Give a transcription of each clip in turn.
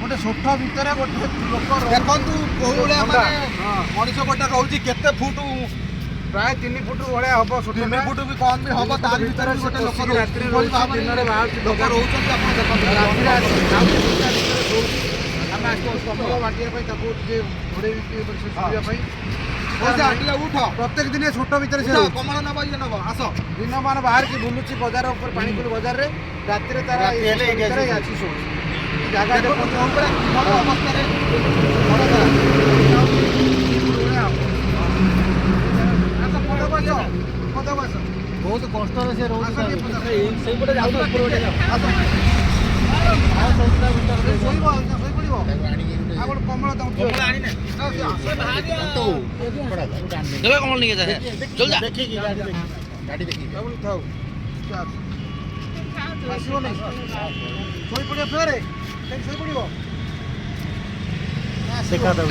गोटे सोठ भितर गोटे लोक देखु कौ मनीष गोटे रोचे केते फुट प्राय 3 फुट भाया हम 3 फुट भी कम भी हम तार भर गोटे लोक रात्रि दिन लोक रोचे आम कमल बांटा उठ प्रत्येक दिन छोट भितर कमल नब ये नब आस दिन मान बाहर की बुलूची बजार पानी बजार में राति जगह बहुत कष्ट से कमल कमल नहीं गाड़ी देखिए शोई पड़े फेर शोई पड़ देखा था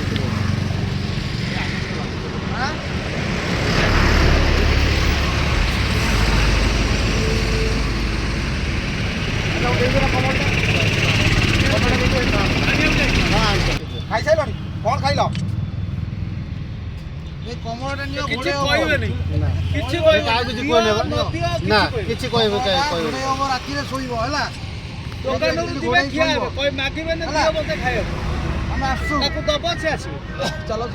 खाई सारे कौन खाइल कमलटा नियो राति शोब है चलो।